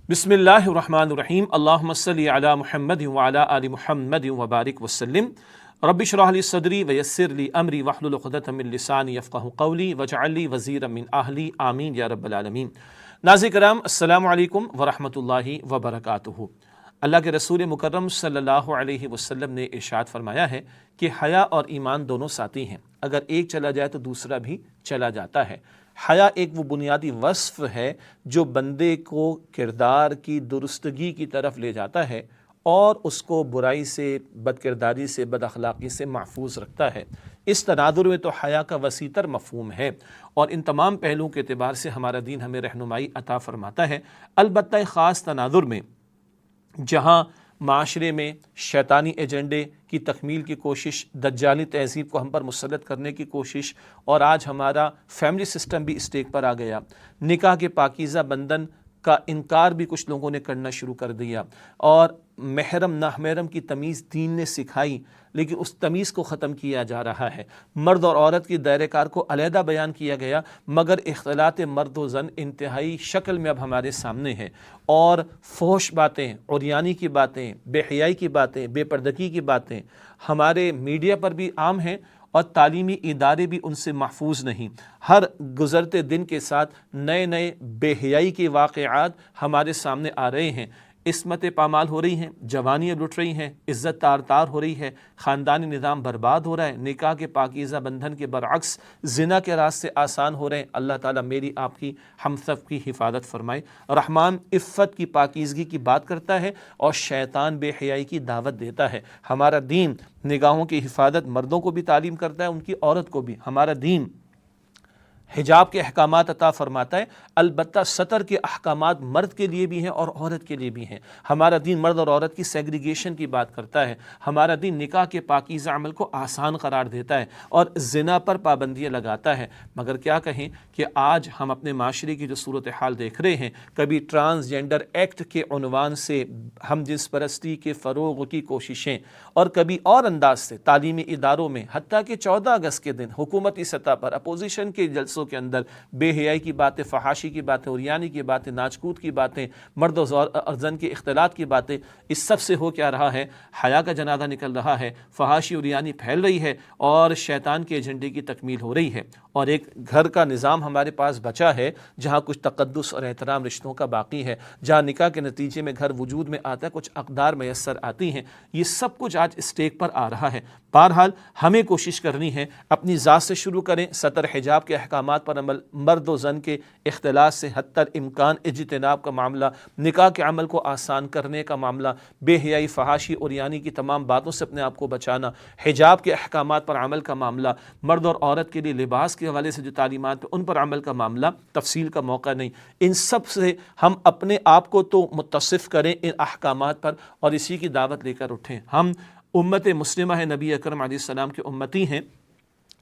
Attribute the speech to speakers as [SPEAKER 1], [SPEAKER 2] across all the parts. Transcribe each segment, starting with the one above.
[SPEAKER 1] بسم اللہ الرحمن الرحیم اللہم صلی علی محمد وعلی آل محمد وبارک وسلم رب اشرح لی صدری ویسر لی امری واحلل عقدۃ من لسانی یفقہوا قولی واجعل لی وزیرا من اہلی آمین یا رب العالمین۔ ناظرین کرام، السلام علیکم ورحمۃ اللہ وبرکاتہ۔ اللہ کے رسول مکرم صلی اللہ علیہ وسلم نے ارشاد فرمایا ہے کہ حیا اور ایمان دونوں ساتھی ہیں، اگر ایک چلا جائے تو دوسرا بھی چلا جاتا ہے۔ حیا ایک وہ بنیادی وصف ہے جو بندے کو کردار کی درستگی کی طرف لے جاتا ہے اور اس کو برائی سے، بد کرداری سے، بد اخلاقی سے محفوظ رکھتا ہے۔ اس تناظر میں تو حیا کا وسیع تر مفہوم ہے اور ان تمام پہلوؤں کے اعتبار سے ہمارا دین ہمیں رہنمائی عطا فرماتا ہے۔ البتہ ایک خاص تناظر میں جہاں معاشرے میں شیطانی ایجنڈے کی تکمیل کی کوشش، دجالی تہذیب کو ہم پر مسلط کرنے کی کوشش، اور آج ہمارا فیملی سسٹم بھی اسٹیک پر آ گیا، نکاح کے پاکیزہ بندھن کا انکار بھی کچھ لوگوں نے کرنا شروع کر دیا، اور محرم نامحرم کی تمیز دین نے سکھائی لیکن اس تمیز کو ختم کیا جا رہا ہے۔ مرد اور عورت کی دائرہ کار کو علیحدہ بیان کیا گیا، مگر اختلاط مرد و زن انتہائی شکل میں اب ہمارے سامنے ہے، اور فحش باتیں، عریانی کی باتیں، بے حیائی کی باتیں، بے پردگی کی باتیں ہمارے میڈیا پر بھی عام ہیں اور تعلیمی ادارے بھی ان سے محفوظ نہیں۔ ہر گزرتے دن کے ساتھ نئے نئے بے حیائی کے واقعات ہمارے سامنے آ رہے ہیں، عصمتیں پامال ہو رہی ہیں، جوانیاں لٹ رہی ہیں، عزت تار تار ہو رہی ہے، خاندانی نظام برباد ہو رہا ہے، نکاح کے پاکیزہ بندھن کے برعکس زنا کے راستے آسان ہو رہے ہیں۔ اللہ تعالیٰ میری آپ کی ہم سب کی حفاظت فرمائے۔ رحمان عفت کی پاکیزگی کی بات کرتا ہے اور شیطان بے حیائی کی دعوت دیتا ہے۔ ہمارا دین نگاہوں کی حفاظت مردوں کو بھی تعلیم کرتا ہے، ان کی عورت کو بھی۔ ہمارا دین حجاب کے احکامات عطا فرماتا ہے، البتہ سطر کے احکامات مرد کے لیے بھی ہیں اور عورت کے لیے بھی ہیں۔ ہمارا دین مرد اور عورت کی سیگریگیشن کی بات کرتا ہے۔ ہمارا دین نکاح کے پاکیزہ عمل کو آسان قرار دیتا ہے اور زنا پر پابندیاں لگاتا ہے۔ مگر کیا کہیں کہ آج ہم اپنے معاشرے کی جو صورتحال دیکھ رہے ہیں، کبھی ٹرانسجینڈر ایکٹ کے عنوان سے ہم جنس پرستی کے فروغ کی کوششیں، اور کبھی اور انداز سے تعلیمی اداروں میں، حتیٰ کہ 14 اگست کے دن حکومتی سطح پر اپوزیشن کے جلسوں کے اندر بے حیائی کی باتیں، فحاشی کی باتیں، عریانی کی باتیں، ناچ کود کی باتیں، مرد و زن کے اختلاط کی باتیں، اس سب سے ہو کیا رہا ہے؟ حیا کا جنازہ نکل رہا ہے، فحاشی عریانی پھیل رہی ہے اور شیطان کے ایجنڈے کی تکمیل ہو رہی ہے، اور ایک گھر کا نظام ہمارے پاس بچا ہے جہاں کچھ تقدس اور احترام رشتوں کا باقی ہے، جہاں نکاح کے نتیجے میں گھر وجود میں آتا ہے، کچھ اقدار میسر آتی ہیں۔ یہ سب کچھ آج اسٹیک پر آ رہا ہے۔ بہرحال ہمیں کوشش کرنی ہے، اپنی ذات سے شروع کریں، سطر حجاب کے احکامات پر عمل، مرد و زن کے اختلاط سے حتی الامکان اجتناب کا معاملہ، نکاح کے عمل کو آسان کرنے کا معاملہ، بے حیائی، فحاشی، عریانی کی تمام باتوں سے اپنے آپ کو بچانا، حجاب کے احکامات پر عمل کا معاملہ، مرد اور عورت کے لیے لباس کے حوالے سے جو تعلیمات ہیں ان پر عمل کا معاملہ، تفصیل کا موقع نہیں۔ ان سب سے ہم اپنے آپ کو تو متصف کریں ان احکامات پر اور اسی کی دعوت لے کر اٹھیں۔ ہم امت مسلمہ ہے، نبی اکرم علیہ السلام کے امتی ہیں،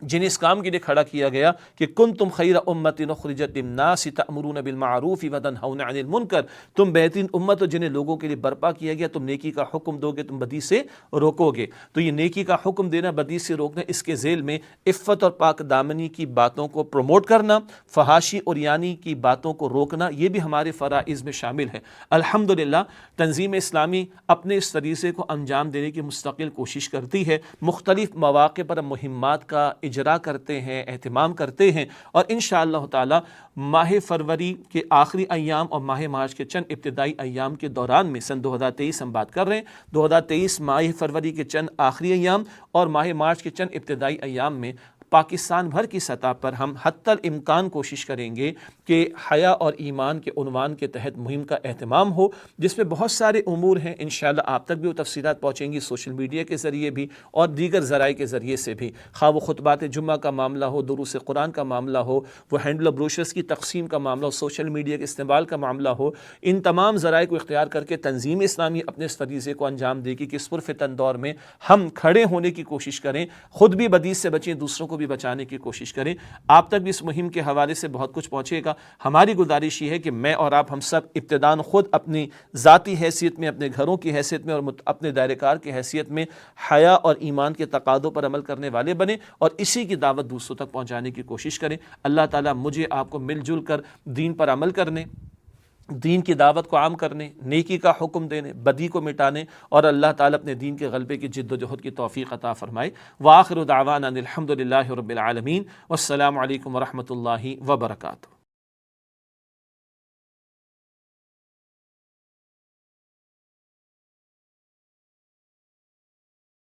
[SPEAKER 1] جنہیں اس کام کے لیے کھڑا کیا گیا کہ کنتم خیر امت اخرجت للناس تأمرون بالمعروف وتنہون عن المنکر، تم بہترین امت ہو جنہیں لوگوں کے لیے برپا کیا گیا، تم نیکی کا حکم دو گے، تم بدی سے روکو گے۔ تو یہ نیکی کا حکم دینا، بدی سے روکنا، اس کے ذیل میں عفت اور پاک دامنی کی باتوں کو پروموٹ کرنا، فحاشی اور یعنی کی باتوں کو روکنا، یہ بھی ہمارے فرائض میں شامل ہے۔ الحمدللہ تنظیم اسلامی اپنے اس فریضے کو انجام دینے کی مستقل کوشش کرتی ہے، مختلف مواقع پر مہمات کا اجرا کرتے ہیں، اہتمام کرتے ہیں، اور انشاءاللہ تعالی ماہ فروری کے آخری ایام اور ماہ مارچ کے چند ابتدائی ایام کے دوران میں، سن 2023 ہم بات کر رہے ہیں، 2023 ماہ فروری کے چند آخری ایام اور ماہ مارچ کے چند ابتدائی ایام میں پاکستان بھر کی سطح پر ہم حتی الامکان کوشش کریں گے کہ حیا اور ایمان کے عنوان کے تحت مہم کا اہتمام ہو، جس میں بہت سارے امور ہیں۔ انشاءاللہ آپ تک بھی وہ تفصیلات پہنچیں گی، سوشل میڈیا کے ذریعے بھی اور دیگر ذرائع کے ذریعے سے بھی، خواہ وہ خطبات جمعہ کا معاملہ ہو، دروس قرآن کا معاملہ ہو، وہ ہینڈل بروشرز کی تقسیم کا معاملہ ہو، سوشل میڈیا کے استعمال کا معاملہ ہو۔ ان تمام ذرائع کو اختیار کر کے تنظیم اسلامی اپنے اس فریضے کو انجام دے گی کہ اس پرفتن دور میں ہم کھڑے ہونے کی کوشش کریں، خود بھی بدی سے بچیں، دوسروں کو بھی بچانے کی کوشش کریں۔ آپ تک بھی اس مہم کے حوالے سے بہت کچھ پہنچے گا۔ ہماری گزارش یہ ہے کہ میں اور آپ ہم سب ابتداً خود اپنی ذاتی حیثیت میں، اپنے گھروں کی حیثیت میں اور اپنے دائرہ کار کی حیثیت میں حیا اور ایمان کے تقاضوں پر عمل کرنے والے بنیں اور اسی کی دعوت دوسروں تک پہنچانے کی کوشش کریں۔ اللہ تعالیٰ مجھے آپ کو مل جل کر دین پر عمل کرنے، دین کی دعوت کو عام کرنے، نیکی کا حکم دینے، بدی کو مٹانے، اور اللہ تعالیٰ اپنے دین کے غلبے کی جد و جہد کی توفیق عطا فرمائے۔ وآخر دعوانا الحمد للہ رب العالمین، والسلام علیکم ورحمۃ اللہ وبرکاتہ۔